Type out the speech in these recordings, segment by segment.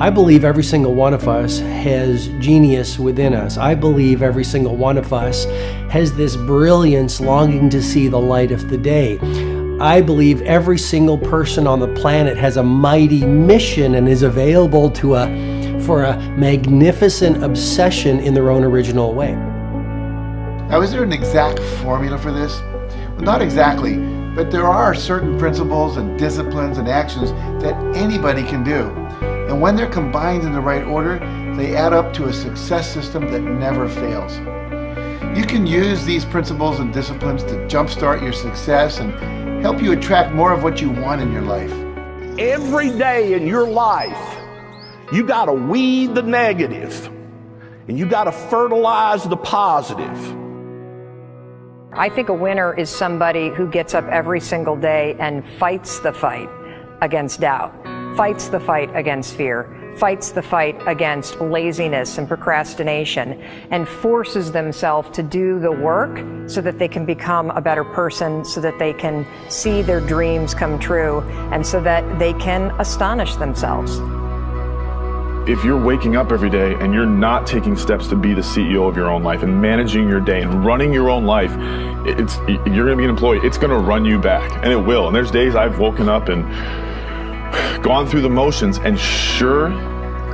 I believe every single one of us has genius within us. I believe every single one of us has this brilliance longing to see the light of the day. I believe every single person on the planet has a mighty mission and is available for a magnificent obsession in their own original way. Now, is there an exact formula for this? Well, not exactly, but there are certain principles and disciplines and actions that anybody can do. And when they're combined in the right order, they add up to a success system that never fails. You can use these principles and disciplines to jumpstart your success and help you attract more of what you want in your life. Every day in your life, you got to weed the negative and you got to fertilize the positive. I think a winner is somebody who gets up every single day and fights the fight against doubt, fights the fight against fear, fights the fight against laziness and procrastination, and forces themselves to do the work so that they can become a better person, so that they can see their dreams come true, and so that they can astonish themselves. If you're waking up every day and you're not taking steps to be the CEO of your own life and managing your day and running your own life, you're gonna be an employee. It's gonna run you back, and it will. And there's days I've woken up and gone through the motions, and sure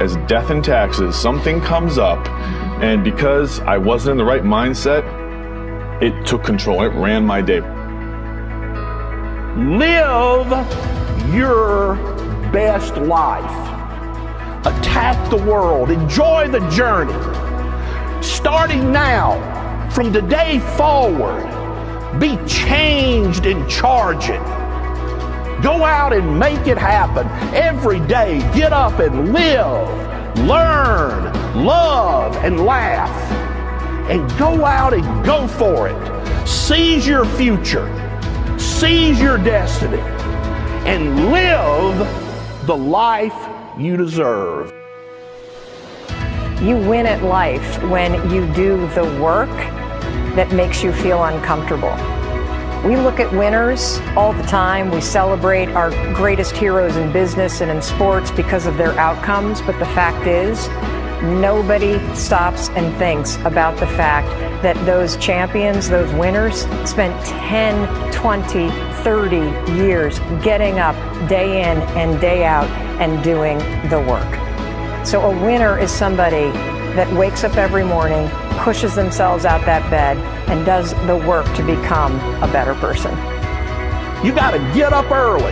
as death and taxes, something comes up, and because I wasn't in the right mindset, it took control. It ran my day. Live your best life. Attack the world. Enjoy the journey. Starting now, from today forward, be changed and charge it. Go out and make it happen. Every day, get up and live, learn, love, and laugh. And go out and go for it. Seize your future. Seize your destiny. And live the life you deserve. You win at life when you do the work that makes you feel uncomfortable. We look at winners all the time. We celebrate our greatest heroes in business and in sports because of their outcomes, but the fact is, nobody stops and thinks about the fact that those champions, those winners, spent 10, 20, 30 years getting up day in and day out and doing the work. So a winner is somebody that wakes up every morning, pushes themselves out that bed, and does the work to become a better person. You got to get up early.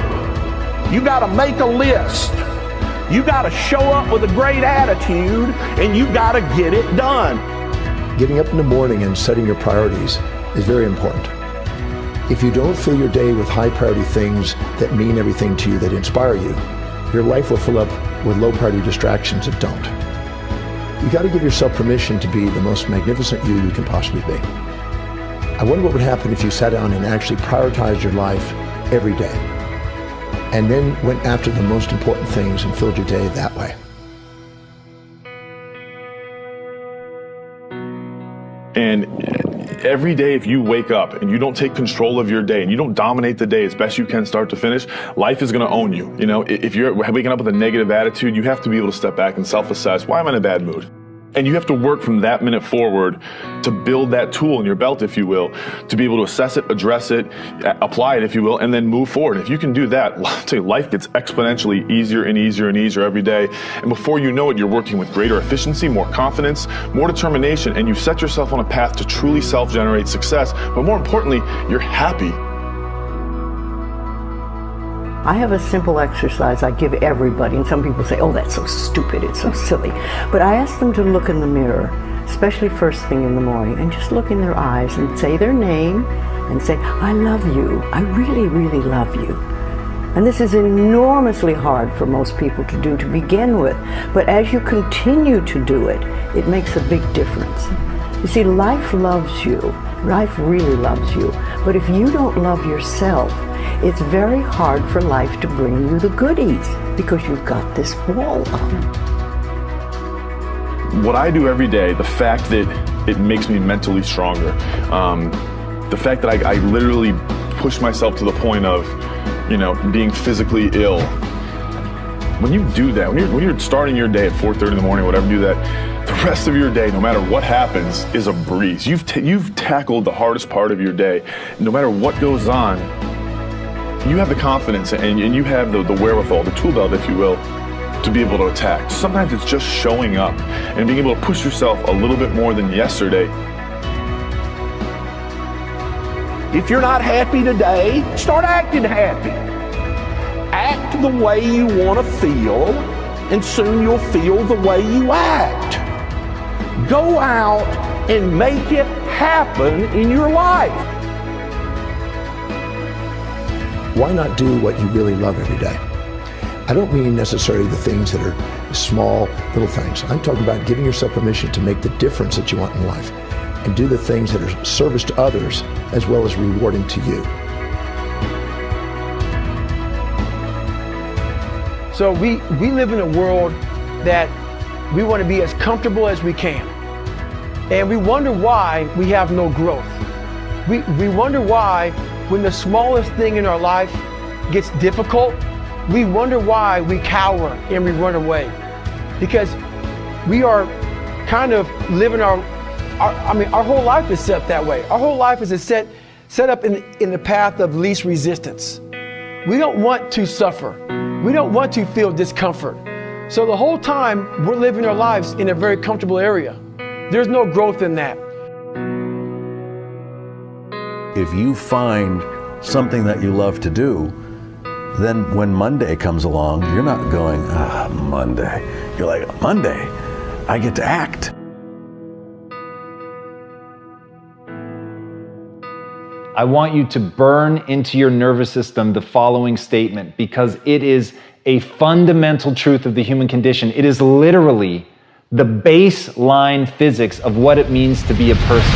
You got to make a list. You got to show up with a great attitude, and you got to get it done. Getting up in the morning and setting your priorities is very important. If you don't fill your day with high priority things that mean everything to you, that inspire you, your life will fill up with low priority distractions that don't. You got to give yourself permission to be the most magnificent you can possibly be. I wonder what would happen if you sat down and actually prioritized your life every day, and then went after the most important things and filled your day that way. And every day, if you wake up and you don't take control of your day and you don't dominate the day as best you can start to finish, life is going to own you. You know, if you're waking up with a negative attitude, you have to be able to step back and self-assess, why am I in a bad mood? And you have to work from that minute forward to build that tool in your belt, if you will, to be able to assess it, address it, apply it, if you will, and then move forward. If you can do that, I'll tell you, life gets exponentially easier and easier and easier every day. And before you know it, you're working with greater efficiency, more confidence, more determination, and you set yourself on a path to truly self-generate success. But more importantly, you're happy. I have a simple exercise I give everybody, and some people say, oh, that's so stupid, it's so silly. But I ask them to look in the mirror, especially first thing in the morning, and just look in their eyes and say their name and say, I love you, I really, really love you. And this is enormously hard for most people to do to begin with, but as you continue to do it, it makes a big difference. You see, life loves you, life really loves you, but if you don't love yourself, it's very hard for life to bring you the goodies because you've got this wall up. What I do every day, the fact that it makes me mentally stronger, the fact that I literally push myself to the point of, you know, being physically ill, When you do that, when you're starting your day at 4:30 in the morning, whatever, do that, the rest of your day, no matter what happens, is a breeze. You've tackled the hardest part of your day. No matter what goes on, you have the confidence and you have the wherewithal, the tool belt, if you will, to be able to attack. Sometimes it's just showing up and being able to push yourself a little bit more than yesterday. If you're not happy today, start acting happy. Act the way you want to feel, and soon you'll feel the way you act. Go out and make it happen in your life. Why not do what you really love every day? I don't mean necessarily the things that are small, little things. I'm talking about giving yourself permission to make the difference that you want in life and do the things that are service to others as well as rewarding to you. So we live in a world that we want to be as comfortable as we can. And we wonder why we have no growth. We wonder why when the smallest thing in our life gets difficult, we wonder why we cower and we run away. Because we are kind of living our whole life is set that way. Our whole life is set up in the path of least resistance. We don't want to suffer. We don't want to feel discomfort. So the whole time we're living our lives in a very comfortable area. There's no growth in that. If you find something that you love to do, then when Monday comes along, you're not going, Monday. You're like, Monday, I get to act. I want you to burn into your nervous system the following statement, because it is a fundamental truth of the human condition. It is literally the baseline physics of what it means to be a person.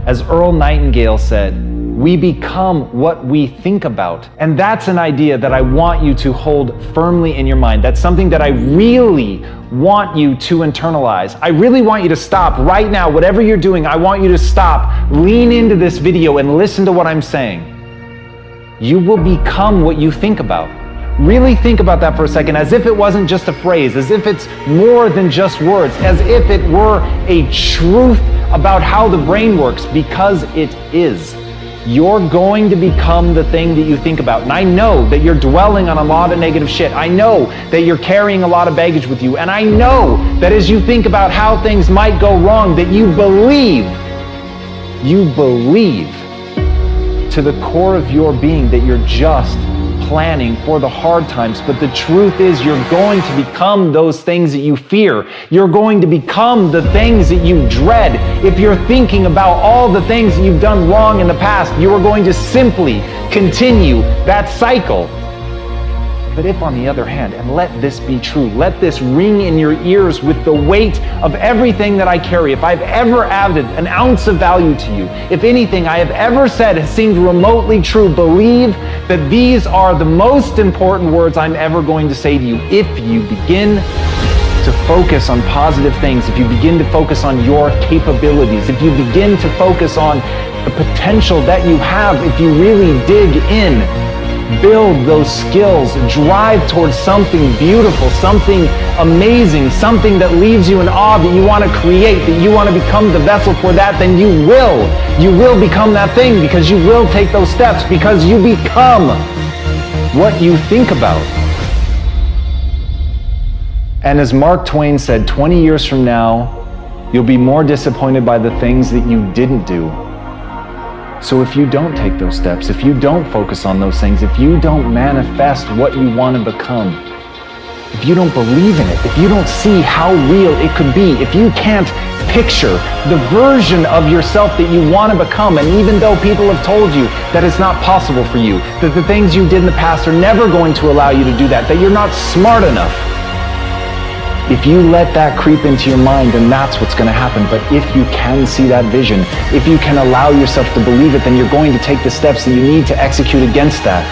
As Earl Nightingale said, we become what we think about. And that's an idea that I want you to hold firmly in your mind. That's something that I really want you to internalize. I really want you to stop right now. Whatever you're doing, I want you to stop, lean into this video and listen to what I'm saying. You will become what you think about. Really think about that for a second, as if it wasn't just a phrase, as if it's more than just words, as if it were a truth about how the brain works, because it is. You're going to become the thing that you think about. And I know that you're dwelling on a lot of negative shit. I know that you're carrying a lot of baggage with you. And I know that as you think about how things might go wrong, that you believe to the core of your being that you're just planning for the hard times. But the truth is, you're going to become those things that you fear. You're going to become the things that you dread. If you're thinking about all the things that you've done wrong in the past, you are going to simply continue that cycle. But if, on the other hand, and let this be true, let this ring in your ears with the weight of everything that I carry, if I've ever added an ounce of value to you, if anything I have ever said has seemed remotely true, believe that these are the most important words I'm ever going to say to you. If you begin to focus on positive things, if you begin to focus on your capabilities, if you begin to focus on the potential that you have, if you really dig in, build those skills, drive towards something beautiful, something amazing, something that leaves you in awe, that you want to create, that you want to become the vessel for that, then you will become that thing, because you will take those steps, because you become what you think about. And as Mark Twain said, 20 years from now, you'll be more disappointed by the things that you didn't do. So if you don't take those steps, if you don't focus on those things, if you don't manifest what you want to become, if you don't believe in it, if you don't see how real it could be, if you can't picture the version of yourself that you want to become, and even though people have told you that it's not possible for you, that the things you did in the past are never going to allow you to do that you're not smart enough, if you let that creep into your mind, then that's what's going to happen. But if you can see that vision, if you can allow yourself to believe it, then you're going to take the steps that you need to execute against that.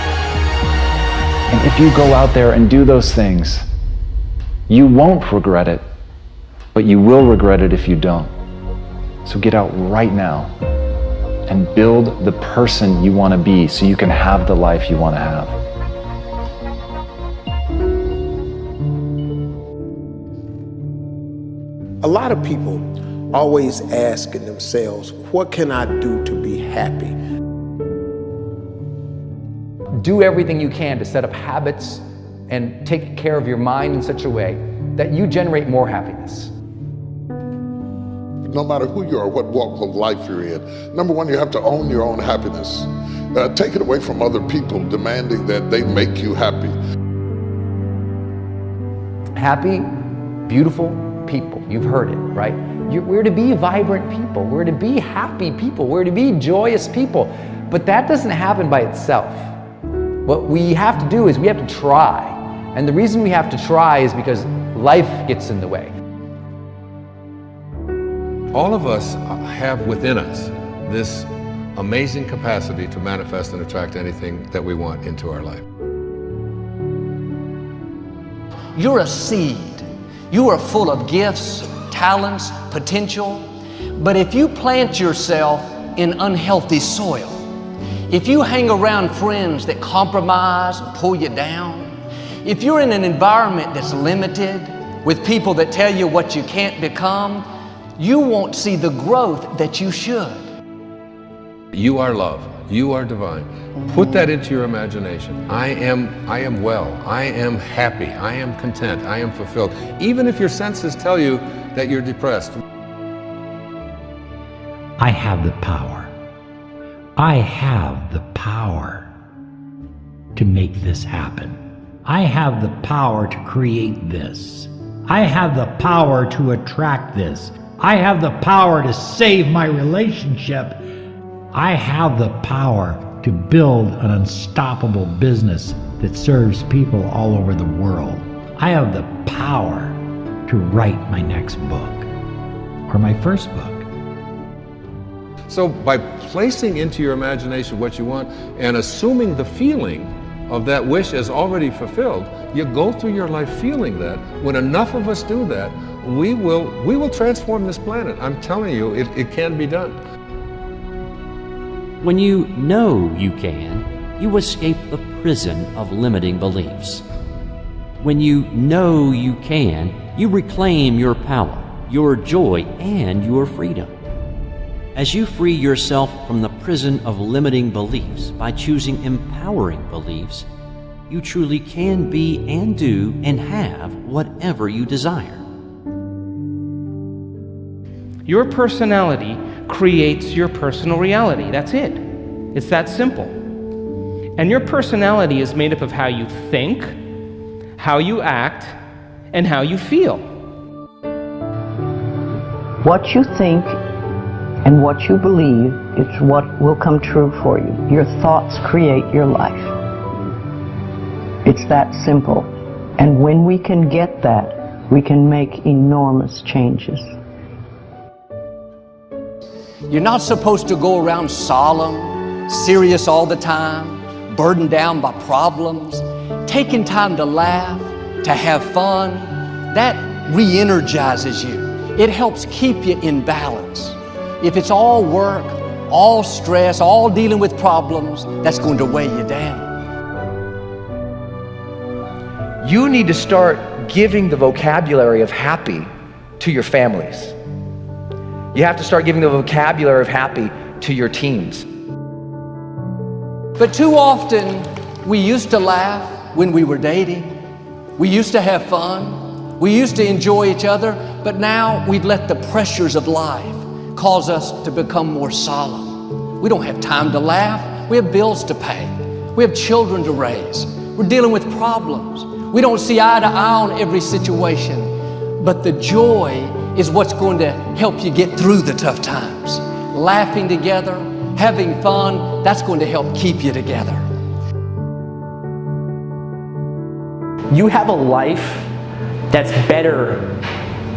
And if you go out there and do those things, you won't regret it, but you will regret it if you don't. So get out right now and build the person you want to be so you can have the life you want to have. A lot of people always asking themselves, what can I do to be happy? Do everything you can to set up habits and take care of your mind in such a way that you generate more happiness. No matter who you are, what walk of life you're in, number one, you have to own your own happiness. Take it away from other people demanding that they make you happy. Happy, beautiful people. You've heard it, right? We're to be vibrant people. We're to be happy people. We're to be joyous people. But that doesn't happen by itself. What we have to do is we have to try. And the reason we have to try is because life gets in the way. All of us have within us this amazing capacity to manifest and attract anything that we want into our life. You're a seed. You are full of gifts, talents, potential. But if you plant yourself in unhealthy soil, if you hang around friends that compromise and pull you down, if you're in an environment that's limited with people that tell you what you can't become, you won't see the growth that you should. You are love. You are divine. Put that into your imagination. I am well. I am happy. I am content. I am fulfilled. Even if your senses tell you that you're depressed. I have the power. I have the power to make this happen. I have the power to create this. I have the power to attract this. I have the power to save my relationship. I have the power to build an unstoppable business that serves people all over the world. I have the power to write my next book or my first book. So by placing into your imagination what you want and assuming the feeling of that wish as already fulfilled, you go through your life feeling that. When enough of us do that, we will transform this planet. I'm telling you, it can be done. When you know you can, you escape the prison of limiting beliefs. When you know you can, you reclaim your power, your joy, and your freedom. As you free yourself from the prison of limiting beliefs by choosing empowering beliefs, you truly can be and do and have whatever you desire. Your personality creates your personal reality. That's it. It's that simple. And your personality is made up of how you think, how you act, and how you feel. What you think and what you believe is what will come true for you. Your thoughts create your life. It's that simple. And when we can get that, we can make enormous changes. You're not supposed to go around solemn, serious all the time, burdened down by problems. Taking time to laugh, to have fun, that re-energizes you. It helps keep you in balance. If it's all work, all stress, all dealing with problems, that's going to weigh you down. You need to start giving the vocabulary of happy to your families. You have to start giving the vocabulary of happy to your teams. But too often, we used to laugh when we were dating. We used to have fun. We used to enjoy each other. But now we've let the pressures of life cause us to become more solemn. We don't have time to laugh. We have bills to pay. We have children to raise. We're dealing with problems. We don't see eye to eye on every situation. But the joy is what's going to help you get through the tough times. Laughing together, having fun, that's going to help keep you together. You have a life that's better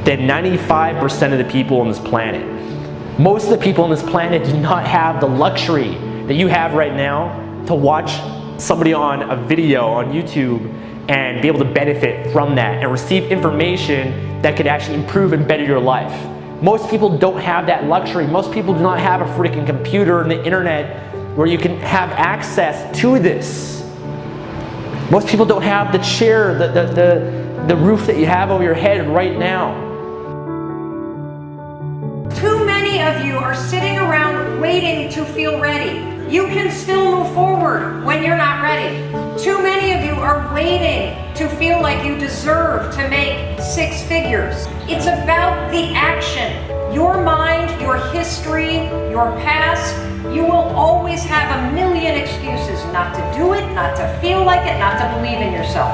than 95% of the people on this planet. Most of the people on this planet do not have the luxury that you have right now to watch somebody on a video on YouTube and be able to benefit from that and receive information that could actually improve and better your life. Most people don't have that luxury. Most people do not have a freaking computer and the internet where you can have access to this. Most people don't have the chair, the roof that you have over your head right now. are sitting around waiting to feel ready. You can still move forward when you're not ready. Too many of you are waiting to feel like you deserve to make 6 figures. It's about the action. Your mind, your history, your past, you will always have a million excuses not to do it, not to feel like it, not to believe in yourself.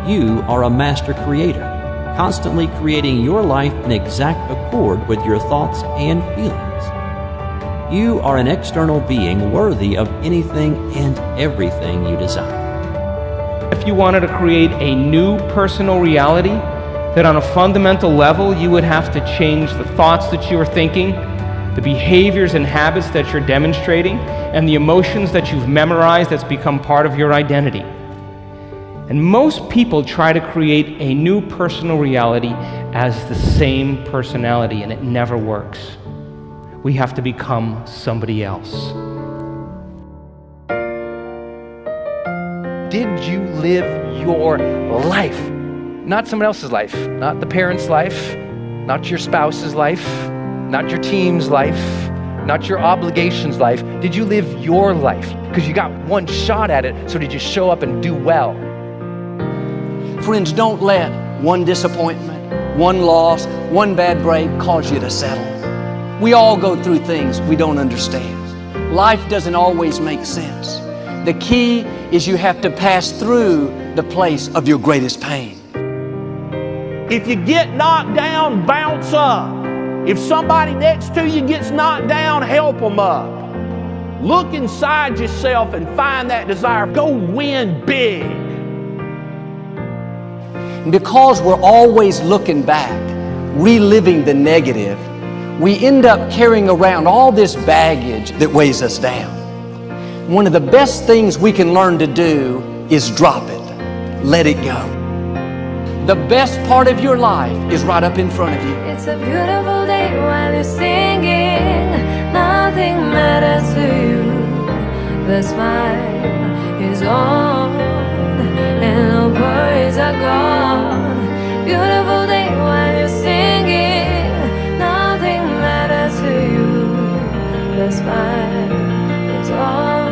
You are a master creator, constantly creating your life in exact accord with your thoughts and feelings. You are an external being worthy of anything and everything you desire. If you wanted to create a new personal reality, that on a fundamental level you would have to change the thoughts that you are thinking, the behaviors and habits that you're demonstrating, and the emotions that you've memorized that's become part of your identity. And most people try to create a new personal reality as the same personality, and it never works. We have to become somebody else. Did you live your life? Not someone else's life, not the parent's life, not your spouse's life, not your team's life, not your obligation's life. Did you live your life? Because you got one shot at it, so did you show up and do well? Friends, don't let one disappointment, one loss, one bad break cause you to settle. We all go through things we don't understand. Life doesn't always make sense. The key is you have to pass through the place of your greatest pain. If you get knocked down, bounce up. If somebody next to you gets knocked down, help them up. Look inside yourself and find that desire. Go win big. Because we're always looking back, reliving the negative, we end up carrying around all this baggage that weighs us down. One of the best things we can learn to do is drop it. Let it go. The best part of your life is right up in front of you. It's a beautiful day while you're singing. Nothing matters to you. The smile is on and no worries are gone. Beautiful day while you're singing. Nothing matters to you. The smile is on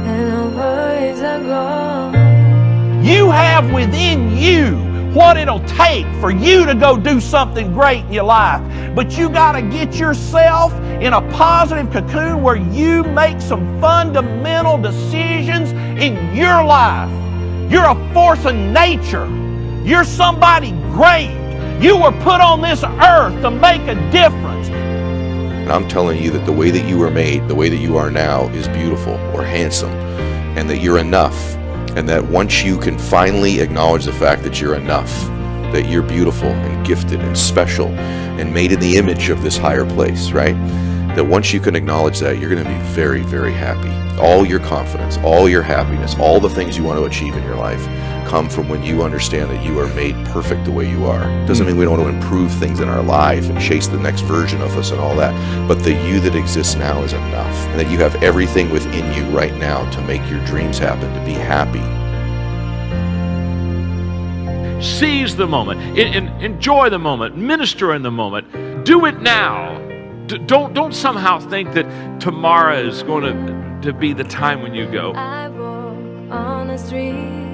and no worries are gone. You have within you what it'll take for you to go do something great in your life. But you got to get yourself in a positive cocoon where you make some fundamental decisions in your life. You're a force of nature. You're somebody great. You were put on this earth to make a difference. And I'm telling you that the way that you were made, the way that you are now, is beautiful or handsome, and that you're enough. And that once you can finally acknowledge the fact that you're enough, that you're beautiful and gifted and special and made in the image of this higher place, right? That once you can acknowledge that, you're going to be very, very happy. All your confidence, all your happiness, all the things you want to achieve in your life come from when you understand that you are made perfect the way you are. Doesn't mean we don't want to improve things in our life and chase the next version of us and all that, but the you that exists now is enough, and that you have everything within you right now to make your dreams happen, to be happy. Seize the moment, enjoy the moment, minister in the moment, do it now. Don't somehow think that tomorrow is going to be the time when you go. I walk on the street.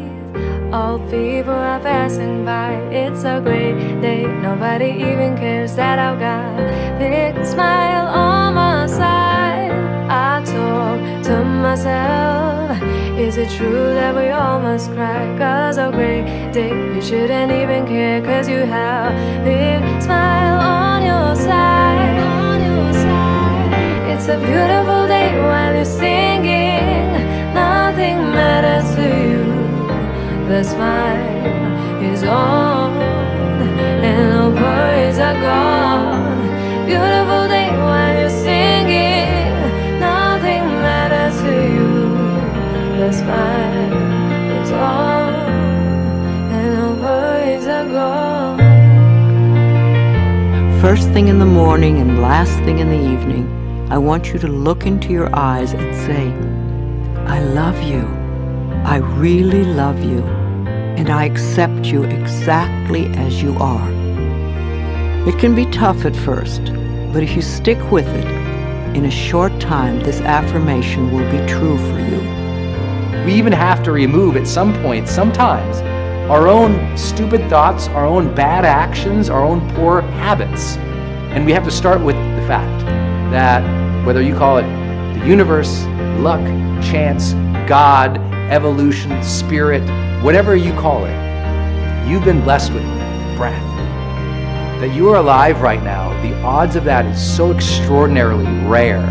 All people are passing by. It's a great day. Nobody even cares that I've got a big smile on my side. I talk to myself. Is it true that we all must cry? 'Cause a great day, you shouldn't even care. 'Cause you have a big smile on your side. It's a beautiful day while you're singing. Nothing matters to you. The smile is on and no worries are gone. Beautiful day while you're singing. Nothing matters to you. The smile is on and no worries are gone. First thing in the morning and last thing in the evening, I want you to look into your eyes and say, I love you. I really love you, and I accept you exactly as you are. It can be tough at first, But if you stick with it, in a short time, this affirmation will be true for you. We even have to remove at some point, sometimes, our own stupid thoughts, our own bad actions, our own poor habits. And we have to start with the fact that whether you call it the universe, luck, chance, God, evolution, spirit, whatever you call it, you've been blessed with breath. That you are alive right now, the odds of that is so extraordinarily rare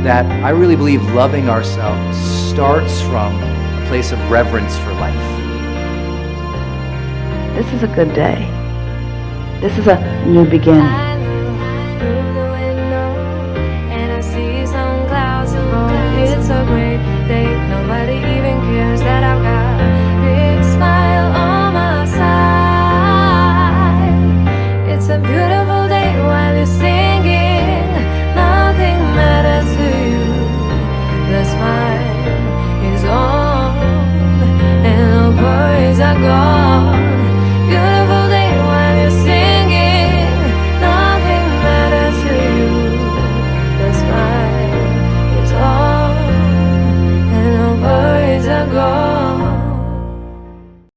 that I really believe loving ourselves starts from a place of reverence for life. This is a good day. This is a new beginning.